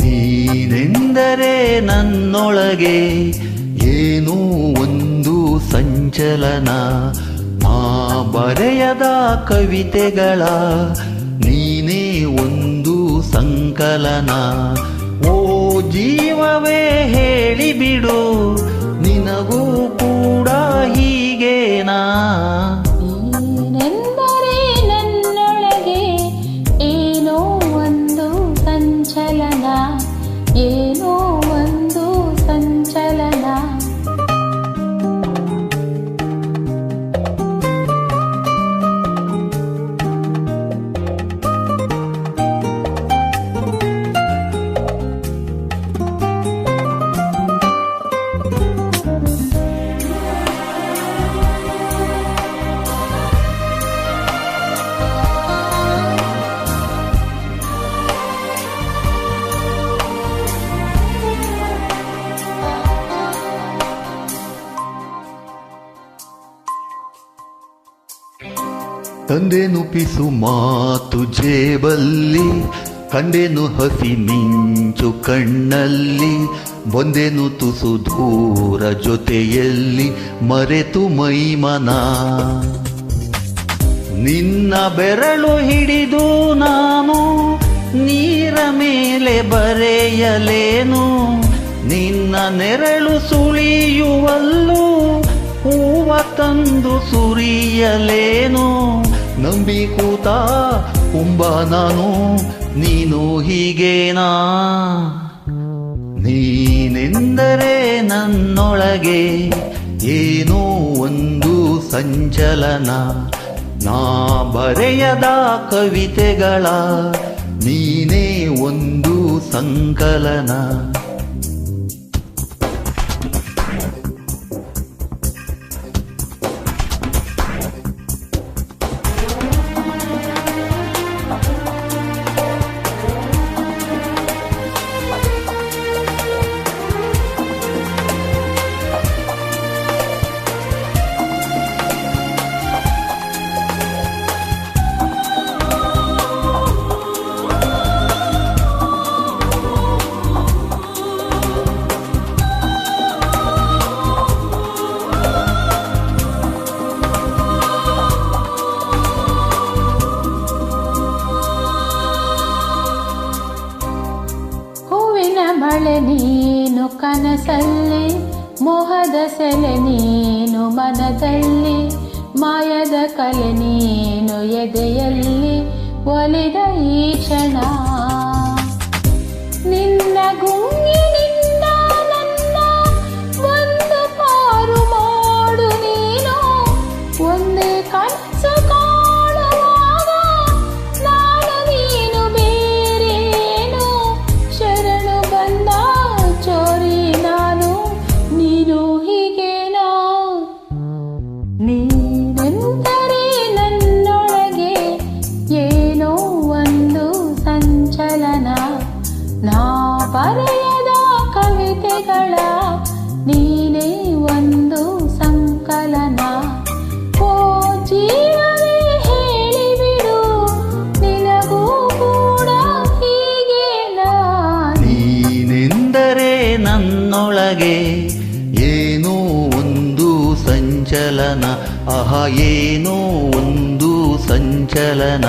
ನೀನೆಂದರೆ ನನ್ನೊಳಗೆ ಏನೋ ಒಂದು ಸಂಚಲನ, ನಾ ಬರೆಯದ ಕವಿತೆಗಳ ನೀನೇ ಒಂದು ಸಂಕಲನ. ಓ ಜೀವವೇ ಹೇಳಿಬಿಡು, ನಿನಗೂ ಕೂಡ ಹೀಗೇನಾ? ನೀನೆಂದರೆ ನನ್ನೊಳಗೆ ಏನೋ ಒಂದು ಸಂಚಲನ, ಏನೋ ಒಂದು ಸಂಚಲನ. ತಂದೆನು ಪಿಸು ಮಾತು ಜೇಬಲ್ಲಿ, ಕಂಡೆನು ಹಸಿ ಮಿಂಚು ಕಣ್ಣಲ್ಲಿ, ಬಂದೆನು ತುಸು ದೂರ ಜೊತೆಯಲ್ಲಿ ಮರೆತು ಮೈಮನ. ನಿನ್ನ ಬೆರಳು ಹಿಡಿದು ನಾನು ನೀರ ಮೇಲೆ ಬರೆಯಲೇನು, ನಿನ್ನ ನೆರಳು ಸುಳಿಯುವಲ್ಲೂ ಹೂವ ತಂದು ಸುರಿಯಲೇನು. ನಂಬಿ ಕೂತ ಕುಂಬ ನಾನು, ನೀನು ಹೀಗೇನಾ? ನೀನೆಂದರೆ ನನ್ನೊಳಗೆ ಏನೋ ಒಂದು ಸಂಚಲನ, ನಾ ಬರೆಯದ ಕವಿತೆಗಳ ನೀನೇ ಒಂದು ಸಂಕಲನ. ಮಳೆ ನೀನು ಕನಸಲ್ಲಿ, ಮೋಹದ ಸೆಲೆ ನೀನು ಮನದಲ್ಲಿ, ಮಾಯದ ಕಲೆ ನೀನು ಎದೆಯಲ್ಲಿ ಒಲಿದ ಈ ಕ್ಷಣ. ನಿನ್ನ ಗುಂಗಿನಿಂದ ನನ್ನ ಒಂದು ಪಾರು ಮಾಡು ನೀನು, ಒಂದೇ ಕನಸು ಕಾಣುವಾಗ ನಾನು ನೀನು ಬೇರೇನು. ಶರಣು ಬಂದ ಚೋರಿ ನಾನು, ನೀನು ಹೀಗೇನಾ? ನೀನೆಂದರೆ ನನ್ನೊಳಗೆ ಏನೋ ಒಂದು ಸಂಚಲನ, ನಾ ಬರೆಯದ ಕವಿತೆಗಳ ನೀನೇ ಒಂದು ಸಂಕಲನ. ಓ ಜೀವವೇ ಹೇಳಿಬಿಡು, ನಿನಗೂ ಕೂಡ ಹೀಗೇನಾ? ನೀನೆಂದರೆ ನನ್ನೊಳಗೆ ಏನೋ ಒಂದು ಸಂಚಲನ, ಆಹಾ ಏನೋ ಒಂದು ಸಂಚಲನ.